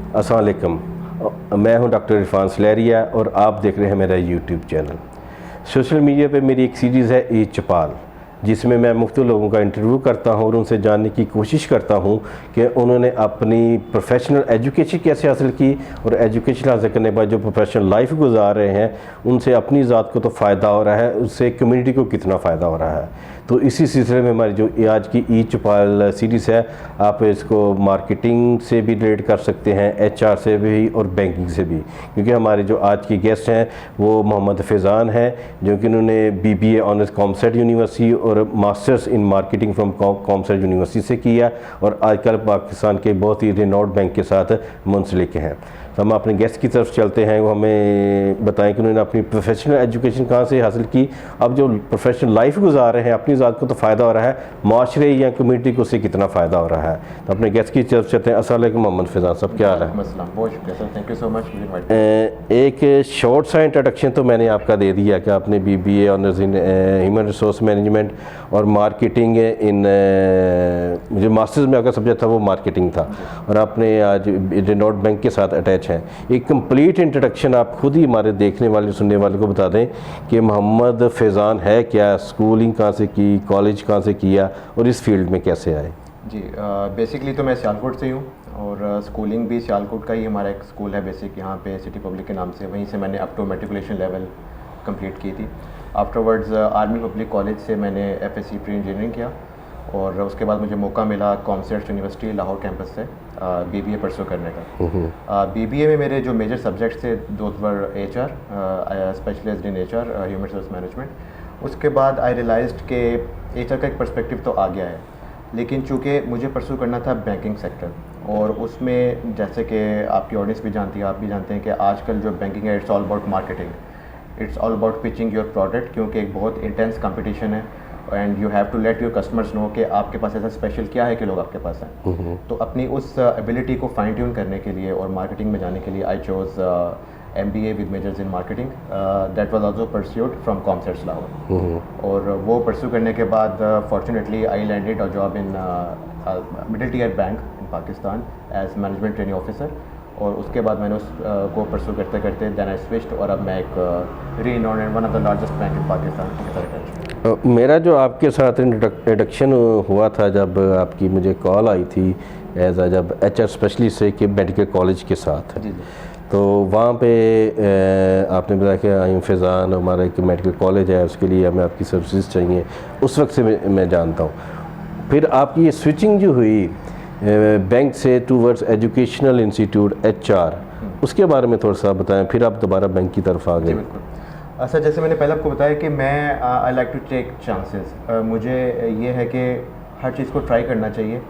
अस्सलाम वालेकुम। मैं हूं डॉक्टर इरफान सलेरिया और आप देख रहे हैं मेरा यूट्यूब चैनल। सोशल मीडिया पे मेरी एक सीरीज़ है ईद चपाल, जिसमें मैं मुख्तलिफ लोगों का इंटरव्यू करता हूं और उनसे जानने की कोशिश करता हूं कि उन्होंने अपनी प्रोफेशनल एजुकेशन कैसे हासिल की और एजुकेशन हासिल करने के बाद जो प्रोफेशनल लाइफ गुजार रहे हैं उनसे अपनी ज़ात को तो फ़ायदा हो रहा है, उससे कम्युनिटी को कितना फ़ायदा हो रहा है। तो इसी सिलसिले में हमारी जो आज की ईद चपाल सीरीज़ है, आप इसको मार्केटिंग से भी रिलेट कर सकते हैं, एचआर से भी और बैंकिंग से भी, क्योंकि हमारे जो आज के गेस्ट हैं वो मोहम्मद फैज़ान हैं, जो कि उन्होंने बीबीए ऑनर्स कॉमसेट यूनिवर्सिटी और masters in marketing from COMSATS university से किया और आजकल पाकिस्तान के बहुत ही रिनोड बैंक के साथ मुंसलिक हैं। तो हम अपने गेस्ट की तरफ चलते हैं, वो हमें बताएं कि उन्होंने अपनी प्रोफेशनल एजुकेशन कहाँ से हासिल की, अब जो प्रोफेशनल लाइफ गुजार रहे हैं अपनी ज़ात को तो फ़ायदा हो रहा है, माशरे या कम्युनिटी को उससे कितना फ़ायदा हो रहा है। तो अपने गेस्ट की तरफ चलते हैं। अस्सलाम वालेकुम मोहम्मद फैज़ान साहब, क्या हाल है? बहुत शुक्रिया sir, thank you so much. एक शॉर्ट सा इंट्रोडक्शन तो मैंने आपका दे दिया कि आपने BBA honours in human resource management और मार्केटिंग इन जो मास्टर्स में आपका सब्जेक्ट था वो मार्केटिंग था और आपने आज रिनोड बैंक के साथ अटैच हैं। एक कंप्लीट इंट्रोडक्शन आप खुद ही हमारे देखने वाले सुनने वाले को बता दें कि मोहम्मद फैज़ान है क्या, स्कूलिंग कहाँ से की, कॉलेज कहाँ से किया और इस फील्ड में कैसे आए? जी, बेसिकली तो मैं सियालकोट से ही हूँ और स्कूलिंग भी सियालकोट का ही हमारा एक स्कूल है बेसिक, यहाँ पे सिटी पब्लिक के नाम से, वहीं से मैंने up to matriculation level complete की थी। आफ्टरवर्ड्स आर्मी पब्लिक कॉलेज से मैंने एफएससी प्री इंजीनियरिंग किया और उसके बाद मुझे मौका मिला कॉमसेट यूनिवर्सिटी लाहौर कैंपस से बीबीए परसू करने का। बीबीए में मेरे जो मेजर सब्जेक्ट्स थे those were HR, specialised in HR, human resource management. उसके बाद आई रियलाइज्ड कि एचआर का एक पर्सपेक्टिव तो आ गया है, लेकिन चूँकि मुझे परसू करना था बैंकिंग सेक्टर और उसमें जैसे कि आपकी ऑडियंस भी जानती है, आप भी जानते हैं कि आजकल जो बैंकिंग है it's all about marketing, it's all about pitching your product, क्योंकि एक बहुत इंटेंस कंपटीशन है and you have to let your customers know कि आपके पास ऐसा स्पेशल क्या है कि लोग आपके पास हैं। तो अपनी उस एबिलिटी को फाइन ट्यून करने के लिए और मार्केटिंग में जाने के लिए I chose MBA with majors in marketing, that was also pursued from COMSATS Lahore. और वो परस्यू करने के बाद fortunately I landed a job in middle tier bank in Pakistan as management training officer और उसके बाद मैंने उस को परस्यू करते करते देन आई स्विच्ड और अब मैं एक renowned and one of the largest bank in Pakistan की तरह। मेरा जो आपके साथ इंट्रोडक्शन हुआ था जब आपकी मुझे कॉल आई थी एज जब एचआर स्पेशलिस्ट से कि मेडिकल कॉलेज के साथ, जी जी, तो वहाँ पे आपने बताया कि आईम फैज़ान हमारा एक मेडिकल कॉलेज है, उसके लिए हमें आपकी सर्विसेज चाहिए, उस वक्त से मैं जानता हूँ। फिर आपकी ये स्विचिंग जो हुई बैंक से टूवर्ड्स एजुकेशनल इंस्टीट्यूट एचआर, उसके बारे में थोड़ा सा बताएं, फिर आप दोबारा बैंक की तरफ आ गए। बिल्कुल सर, जैसे मैंने पहले आपको बताया कि मैं I like to take chances, मुझे ये है कि हर चीज़ को ट्राई करना चाहिए।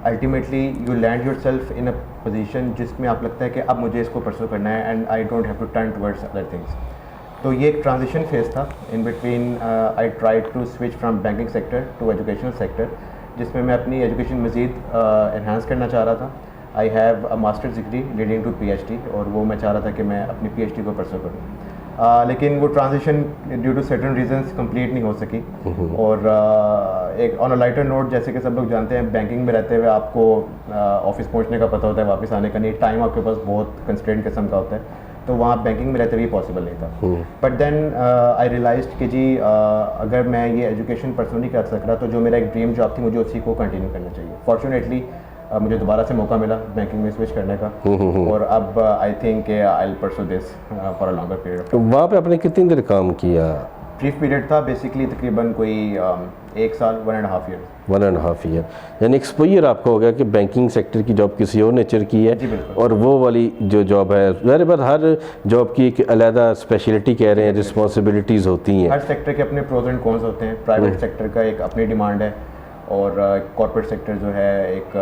Ultimately you land your self in a position जिसमें आप लगता है कि अब मुझे इसको परस्यू करना है and I don't have to turn towards other things. तो ये एक ट्रांजिशन फेज था in between, I try to switch from banking sector to educational sector, जिसमें मैं अपनी एजुकेशन मज़ीद एनहांस करना चाह रहा था। I have a masters degree leading to PhD और वो मैं चाह रहा था कि मैं अपनी PhD को परस्यू करूँ, लेकिन वो transition due to certain reasons complete नहीं हो सकी। और एक ऑन अ लाइटर नोट, जैसे कि सब लोग जानते हैं बैंकिंग में रहते हुए आपको ऑफिस पहुंचने का पता होता है, वापस आने का नहीं, टाइम आपके पास बहुत कंस्ट्रेंट किस्म का होता है, तो वहाँ बैंकिंग में रहते हुए पॉसिबल नहीं था। बट देन आई रियलाइज्ड कि जी अगर मैं ये एजुकेशन परस्यू नहीं कर सक रहा तो जो मेरा एक ड्रीम जॉब थी मुझे उसी को कंटिन्यू करना चाहिए। फॉर्चुनेटली मुझे दोबारा से मौका मिला बैंकिंग में स्विच करने का और अब I think I will pursue this for a longer period. तो वहाँ पे आपने कितनी देर काम किया? ब्रीफ पीरियड था बेसिकली, तकरीबन कोई 1 साल 1.5 ईयर। 1.5 ईयर, यानी एक्सपोजर आपका हो गया कि बैंकिंग सेक्टर की जॉब किसी और नेचर की है और वो वाली जो जॉब है, ज़ाहिर बात हर जॉब की एक अलग स्पेशलिटी कह रहे हैं, रिस्पॉन्सिबिलिटीज़ होती हैं। हर सेक्टर के अपने प्रोज एंड कॉन्स होते हैं। प्राइवेट सेक्टर का एक अपनी डिमांड है और कॉर्पोरेट सेक्टर जो है एक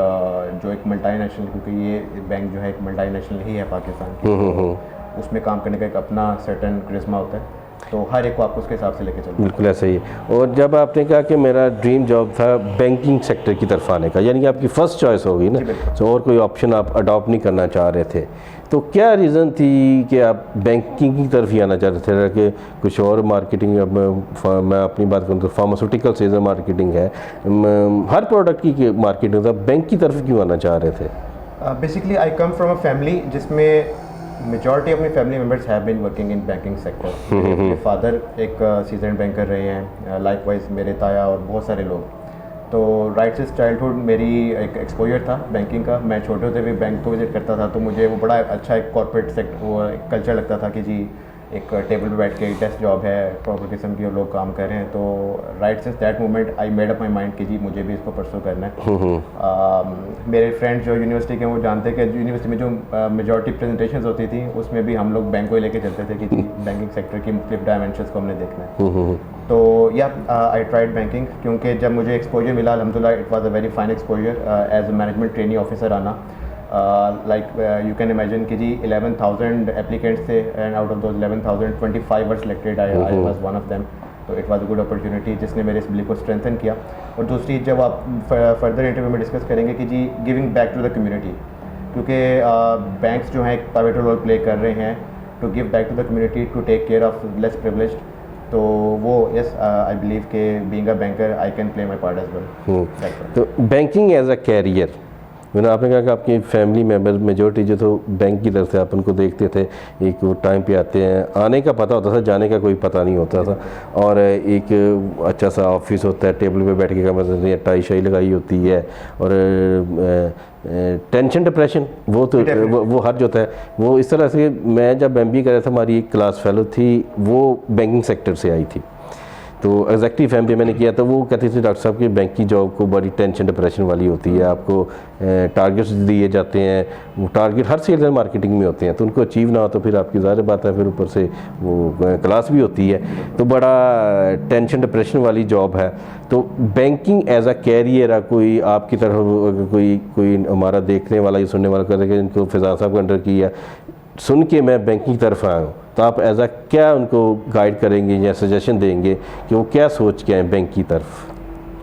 जो एक मल्टीनेशनल, क्योंकि ये बैंक जो है एक मल्टीनेशनल ही है पाकिस्तान की, उसमें काम करने का एक अपना सर्टेन करिश्मा होता है, तो हर एक को आपको उसके हिसाब से लेके चलना। बिल्कुल ऐसा ही है। और जब आपने कहा कि मेरा ड्रीम जॉब था बैंकिंग सेक्टर की तरफ आने का, यानी कि आपकी फ़र्स्ट चॉइस होगी ना, तो और कोई ऑप्शन आप अडॉप्ट नहीं करना चाह रहे थे, तो क्या रीज़न थी कि आप बैंकिंग की तरफ ही आना चाह रहे थे कि कुछ और मार्केटिंग? अब मैं अपनी बात करूँ तो फार्मास्यूटिकल से मार्केटिंग है, हर प्रोडक्ट की मार्केटिंग था, बैंक की तरफ क्यों आना चाह रहे थे? Basically I come from a family जिसमें मेजॉरिटी अपनी family members have been working in banking sector. मेरे फादर एक सीजन बैंकर रहे हैं, लाइकवाइज मेरे ताया और बहुत सारे लोग। तो राइट सिंस चाइल्डहुड मेरी एक एक्सपोजर था बैंकिंग का। मैं छोटे होते हुए बैंक को विजिट करता था, तो मुझे वो बड़ा अच्छा एक कॉर्पोरेट सेक्टर वो एक कल्चर लगता था कि जी एक टेबल पे बैठ के डेस्क जॉब है, प्रॉपर किस्म की, और लोग काम कर रहे हैं। तो right since that moment I made up my mind कि जी मुझे भी इसको परसू करना है। मेरे फ्रेंड्स जो यूनिवर्सिटी के वो जानते हैं कि यूनिवर्सिटी में जो मेजॉरिटी प्रेजेंटेशंस होती थी उसमें भी हम लोग बैंक को लेके चलते थे कि जी बैंकिंग सेक्टर की मुख्तलिफ डायमेंशंस को हमने देखना है। तो या आई ट्राइड बैंकिंग, क्योंकि जब मुझे एक्सपोजर मिला अल्हम्दुलिल्लाह it was a very fine exposure as a management trainee officer आना। लाइक यू कैन इमेजिन कि जी 11,000 एप्लीकेंट्स थे and out of those 11,000 25 were selected. I was one of them. तो it was a good opportunity जिसने मेरे इस belief को strengthen किया। और दूसरी, जब आप फर्दर इंटरव्यू में डिस्कस करेंगे कि जी giving back to the community, क्योंकि बैंक्स जो हैं एक पाइवटल रोल प्ले कर रहे हैं to give back to the community, to take care of less privileged. तो वो यस आई बिलीव के being a banker I can play my part as well. तो बैंकिंग एज अ कैरियर, मैंने आपने कहा कि आपकी फैमिली मेम्बर मेजोरिटी जो तो बैंक की तरफ से आप उनको देखते थे, एक वो टाइम पे आते हैं, आने का पता होता था, जाने का कोई पता नहीं होता था, और एक अच्छा सा ऑफिस होता है, टेबल पे बैठ के का मतलब टाई शाई लगाई होती है, और टेंशन डिप्रेशन वो हर जो होता है वो इस तरह से। मैं जब MBA कर रहा था, हमारी एक क्लास फेलो थी, वो बैंकिंग सेक्टर से आई थी, तो एग्जैक्टिव MBA मैंने किया, तो वो कहते थे डॉक्टर साहब की बैंक की जॉब को बड़ी टेंशन डिप्रेशन वाली होती है, आपको टारगेट्स दिए जाते हैं, वो टारगेट हर सेल्स एंड मार्केटिंग में होते हैं, तो उनको अचीव ना हो तो फिर आपकी ज़ाहिर बात है, फिर ऊपर से वो क्लास भी होती है, तो बड़ा टेंशन डिप्रेशन वाली जॉब है। तो बैंकिंग एज अ कैरियर, कोई आपकी तरफ कोई हमारा देखने वाला या सुनने वाला कर कि इनको फिजान साहब का अंडर किया सुन के मैं बैंकिंग की तरफ आया हूँ, तो आप एज अ क्या उनको गाइड करेंगे या सजेशन देंगे कि वो क्या सोच के आए बैंक की तरफ?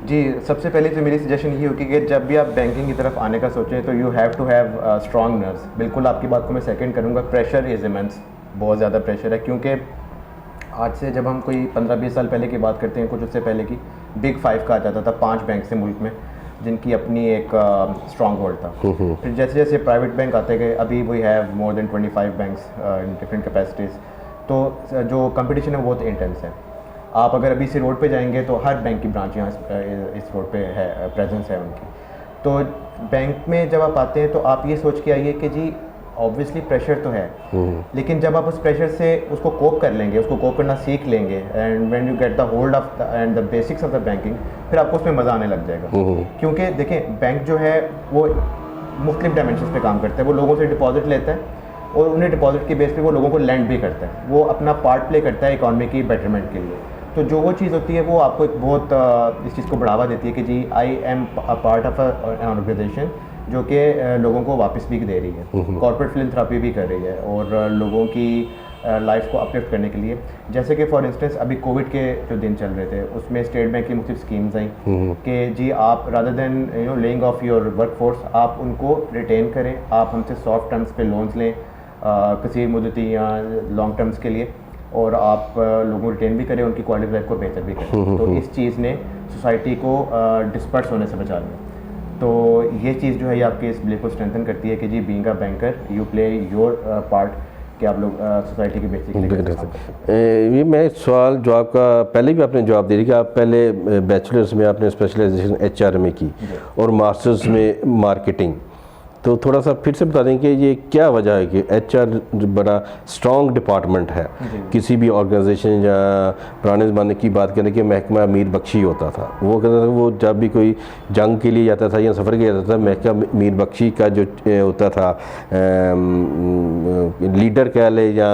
जी, सबसे पहले तो मेरी सजेशन ये होगी कि जब भी आप बैंकिंग की तरफ आने का सोचें तो you have to have strong nerves. बिल्कुल आपकी बात को मैं सेकंड करूँगा। प्रेशर इज़ इमेंस, बहुत ज़्यादा प्रेशर है, क्योंकि आज से जब हम कोई 15-20 साल पहले की बात करते हैं, कुछ उससे पहले की, बिग 5 कहा जाता था, 5 बैंक से मुल्क में जिनकी अपनी एक स्ट्रॉन्ग होल्ड था। फिर जैसे जैसे प्राइवेट बैंक आते गए, अभी we have more than 25 banks in different capacities. तो जो कंपटीशन है वो बहुत इंटेंस है। आप अगर अभी से रोड पे जाएंगे तो हर बैंक की ब्रांच यहाँ इस रोड पे है, प्रेजेंस है उनकी। तो बैंक में जब आप आते हैं तो आप ये सोच के आइए कि जी ऑब्वियसली प्रेशर तो है, लेकिन जब आप उस प्रेशर से उसको कोप कर लेंगे, उसको कोप करना सीख लेंगे, and when you get the hold of and the basics of the banking, फिर आपको उसमें मज़ा आने लग जाएगा। क्योंकि देखें, बैंक जो है वो मुख्तलिफ डायमेंशंस पे काम करता है। वो लोगों से डिपॉजिट लेता है और उन्हें डिपॉजिट के बेस पे वो लोगों को लैंड भी करता है। वो अपना पार्ट प्ले करता है इकॉनमी की बेटरमेंट के लिए। तो जो वो चीज़ होती है वो आपको एक बहुत इस चीज़ को बढ़ावा देती है कि जी I am a part of an organisation जो कि लोगों को वापस भी दे रही है, कॉर्पोरेट फिलैंथ्रोपी भी कर रही है, और लोगों की लाइफ को अपलिफ्ट करने के लिए। जैसे कि फॉर इंस्टेंस अभी कोविड के जो दिन चल रहे थे उसमें स्टेट बैंक की मुख्तलिफ स्कीम्स आई कि जी आप rather than laying of your work force, आप उनको रिटेन करें, आप हमसे सॉफ्ट टर्म्स पे लोन्स लें कसीर मुद्दती या लॉन्ग टर्म्स के लिए, और आप लोगों को रिटेन भी करें, उनकी क्वालिटी लाइफ को बेहतर भी करें। तो इस चीज़ ने सोसाइटी को डिस्पर्स होने से बचा लिया। तो ये चीज़ जो है ये आपके इस बिलीफ को स्ट्रेंथन करती है कि जी being a banker you play your part, कि आप लोग सोसाइटी के बेसिक। ये मैं सवाल जो आपका पहले भी आपने जवाब दे दी कि आप पहले बैचलर्स में आपने स्पेशलाइजेशन HR में की और मास्टर्स में मार्केटिंग, तो थोड़ा सा फिर से बता दें कि ये क्या वजह है कि HR बड़ा स्ट्रॉन्ग डिपार्टमेंट है किसी भी ऑर्गेनाइजेशन, या पुराने ज़माने की बात करें कि महकमा मीर बख्शी होता था, वो कहता था वो जब भी कोई जंग के लिए जाता था या सफ़र के लिए जाता था, महकमा मीर बख्शी का जो होता था लीडर कह ले या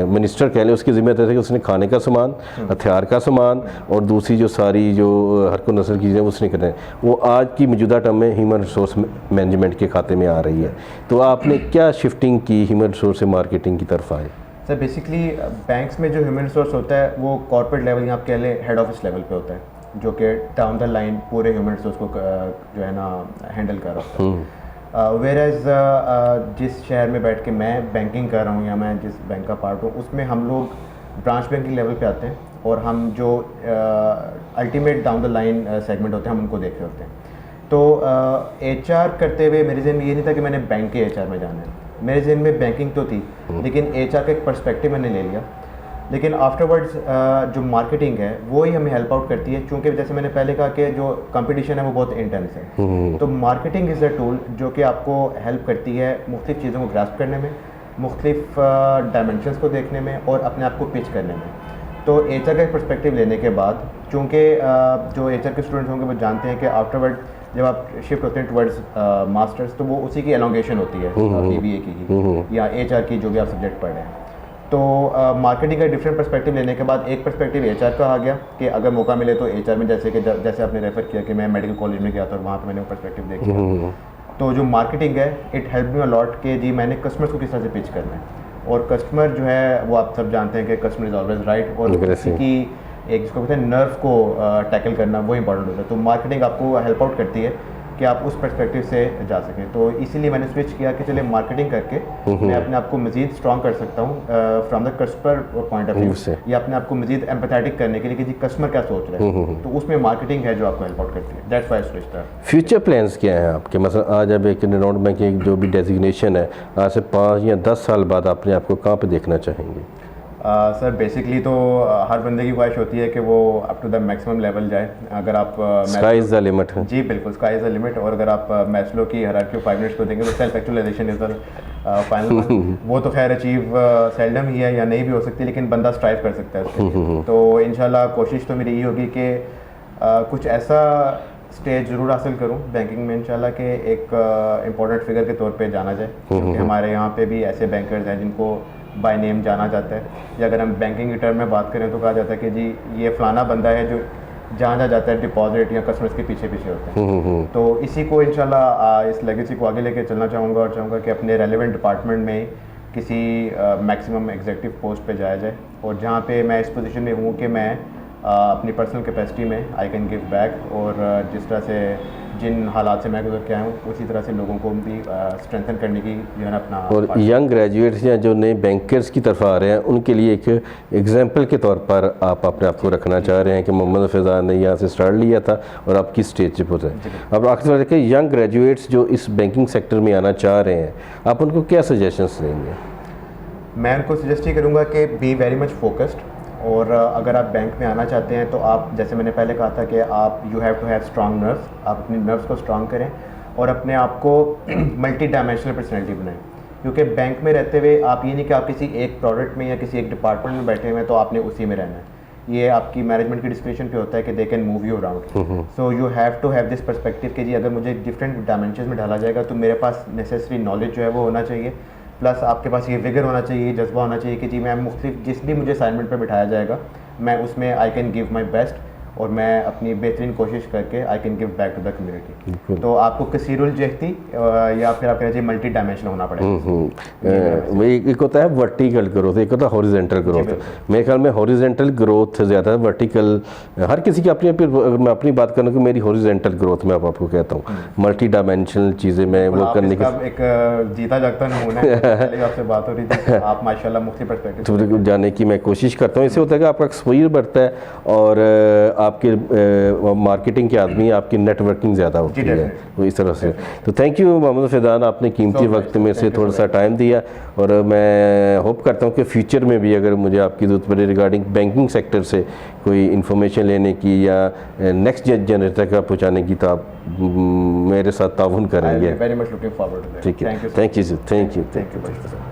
मिनिस्टर कह ले, उसकी जिम्मेदारी थी कि उसने खाने का सामान, हथियार का सामान और दूसरी जो सारी जो हर को नस्ल की चीज़ें उसने करना है। वो आज की मौजूदा टर्म में ह्यूमन रिसोर्स मैनेजमेंट के खाते में आ रही है। तो आपने क्या शिफ्टिंग की ह्यूमन रिसोर्स से मार्केटिंग की तरफ आए? सर बेसिकली बैंक्स में जो ह्यूमन रिसोर्स होता है वो कॉर्पोरेट लेवल या आप कह लें हेड ऑफिस लेवल पे होता है, जो कि डाउन द लाइन पूरे ह्यूमन रिसोर्स को जो है ना हैंडल कर रहा होता है। वेयर एज जिस शहर में बैठ के मैं बैंकिंग कर रहा हूँ या मैं जिस बैंक का पार्ट हूँ, उसमें हम लोग ब्रांच बैंकिंग लेवल पे आते हैं और हम जो ultimate down the line segment होते हैं हम उनको देख रहे होते हैं। तो HR करते हुए मेरे जहन में ये नहीं था कि मैंने बैंक के HR में जाना है। मेरे जहन में बैंकिंग तो थी, लेकिन HR का एक पर्सपेक्टिव मैंने ले लिया। लेकिन आफ्टरवर्ड्स जो मार्केटिंग है वो ही हमें हेल्प आउट करती है, क्योंकि जैसे मैंने पहले कहा कि जो कंपटीशन है वो बहुत इंटेंस है। तो मार्केटिंग इज़ अ टूल जो कि आपको हेल्प करती है मुख्तलिफ चीज़ों को ग्रास्प करने में, मुख्तलिफ डायमेंशंस को देखने में और अपने आप को पिच करने में। तो HR का पर्सपेक्टिव लेने के बाद, चूँकि जो HR के स्टूडेंट्स होंगे वो जानते हैं कि आफ्टरवर्ड जब आप शिफ्ट होते हैं टुवर्ड्स मास्टर्स, तो वो उसी की एलोंगेशन होती है BBA की ही या HR की, जो भी आप सब्जेक्ट पढ़ रहे हैं। तो मार्केटिंग का डिफरेंट पर्सपेक्टिव लेने के बाद एक पर्सपेक्टिव HR का आ गया कि अगर मौका मिले तो HR में, जैसे आपने रेफर किया कि मैं मेडिकल कॉलेज में गया था और वहाँ पे मैंने वो पर्सपेक्टिव देखा। तो जो मार्केटिंग है it help me a lot कि जी मैंने कस्टमर्स को किस तरह से पिच करना है, और कस्टमर जो है वो आप सब जानते हैं कि कस्टमर इज़ ऑलवेज राइट, और किसी की एक जिसको कहते हैं नर्व को टैकल करना वो इंपॉर्टेंट होता है। तो मार्केटिंग आपको हेल्प आउट करती है कि आप उस पर्सपेक्टिव से जा सकें। तो इसीलिए मैंने स्विच किया कि चलिए मार्केटिंग करके मैं अपने आप को मज़ीद स्ट्रॉन्ग कर सकता हूँ from the customer point of view से, या अपने आप को मज़ीद एम्पैथेटिक करने के लिए कि जी कस्टमर क्या सोच रहे हैं। तो उसमें मार्केटिंग है जो आपको हेल्प आउट करती है। That's why I switched. Future plans क्या हैं आपके? मतलब आज अब एक रिनाउंड बैंक की जो भी डेजिग्नेशन है, आज से 5 या 10 साल बाद आपने आपको कहाँ पे देखना चाहेंगे? सर बेसिकली तो हर बंदे की ख्वाहिश होती है कि वो up to the maximum level जाए। अगर आप स्काई इज़ द लिमिट है। जी बिल्कुल, स्काई इज़ द लिमिट। और अगर आप मैस्लो की हायरार्की ऑफ 5 मिनट्स को देंगे तो self actualisation is the final. वो तो खैर अचीव सेल्डम ही है या नहीं भी हो सकती, लेकिन बंदा स्ट्राइव कर सकता है उसके लिए। तो इंशाल्लाह कोशिश तो मेरी ये होगी कि कुछ ऐसा स्टेज ज़रूर हासिल करूं बैंकिंग में इंशाल्लाह कि एक इम्पोर्टेंट फिगर के तौर पे जाना जाए, क्योंकि हमारे यहाँ पे भी ऐसे बैंकर्स हैं जिनको बाय नेम जाना जाता है, या अगर हम बैंकिंग की टर्म में बात करें तो कहा जाता है कि जी ये फ़लाना बंदा है जो जहाँ जाता है डिपॉजिट या कस्टमर्स के पीछे पीछे होते हैं। तो इसी को इंशाल्लाह इस लेगेसी को आगे लेके चलना चाहूँगा, और चाहूँगा कि अपने रेलेवेंट डिपार्टमेंट में किसी मैक्सिमम एग्जीक्यूटिव पोस्ट पे जाया जाए, और जहाँ पे मैं इस पोजीशन में हूँ कि मैं अपनी पर्सनल कैपेसिटी में आई कैन गिव बैक, और जिस तरह से जिन हालात से मैं गुजर के आया हूँ उसी तरह से लोगों को भी स्ट्रेंथन करने की जो है ना अपना। और यंग ग्रेजुएट्स या जो नए बैंकर्स की तरफ आ रहे हैं उनके लिए एक एग्जांपल के तौर पर आप अपने आप को रखना चाह रहे हैं कि मोहम्मद फैज़ान ने यहाँ से स्टार्ट लिया था और आप किस स्टेज पे पहुँचे। अब आखिर देखिए यंग ग्रेजुएट्स जो इस बैंकिंग सेक्टर में आना चाह रहे हैं, आप उनको क्या सजेशंस देंगे? मैं उनको सजेस्ट ही करूँगा कि बी वेरी मच फोकस्ड, और अगर आप बैंक में आना चाहते हैं तो आप, जैसे मैंने पहले कहा था कि आप you have to have strong nerves, आप अपनी नर्व्स को स्ट्रॉन्ग करें और अपने आप को मल्टी डायमेंशनल पर्सनैलिटी बनाएं। क्योंकि बैंक में रहते हुए आप ये नहीं कि आप किसी एक प्रोडक्ट में या किसी एक डिपार्टमेंट में बैठे हुए हैं तो आपने उसी में रहना है। ये आपकी मैनेजमेंट की डिस्क्रिप्शन पे होता है कि they can move you around. So you have to have this perspective कि जी अगर मुझे डिफरेंट डायमेंशन में ढाला जाएगा तो मेरे पास नेसेसरी नॉलेज जो है वो होना चाहिए, प्लस आपके पास ये विगर होना चाहिए, ये जज्बा होना चाहिए कि जी मैं मुख्तलिफ जिस भी मुझे असाइनमेंट पे बिठाया जाएगा मैं उसमें I can give my best, और मैं अपनी बेहतरीन कोशिश करके I can give back to the community. तो आपको कसीरुल जहती या फिर आप कह लीजिए मल्टी डायमेंशनल होना पड़ेगा। एक होता है वर्टिकल ग्रोथ, एक होता है हॉरिजेंटल ग्रोथ। मेरे ख्याल में हॉरिजेंटल ग्रोथ ज़्यादा है, वर्टिकल हर किसी की अपनी अपनी। अगर मैं अपनी बात करूँ कि मेरी हॉरिजेंटल ग्रोथ में आपको कहता हूँ, मल्टी डायमेंशनल चीज़ें मैं वो करने की एक जीता जागता नमूना है। आपसे बात हो रही थी, आप माशाल्लाह मुख्तलिफ पर्सपेक्टिव जाने की मैं कोशिश करता हूँ। इससे होता है कि आपका एक्सपोजर बढ़ता है और आपके मार्केटिंग के आदमी आपकी नेटवर्किंग ज़्यादा होती है, तो इस तरह से। तो थैंक यू मोहम्मद फैज़ान, आपने कीमती वक्त में से थोड़ा सा टाइम दिया, और मैं होप करता हूँ कि फ्यूचर में भी अगर मुझे आपकी ज़रूरत पड़े रिगार्डिंग बैंकिंग सेक्टर से कोई इन्फॉर्मेशन लेने की या नेक्स्ट जनरेशन तक पहुँचाने की, तो आप मेरे साथ ताउन करेंगे। Very much looking forward to that. ठीक है, थैंक यू।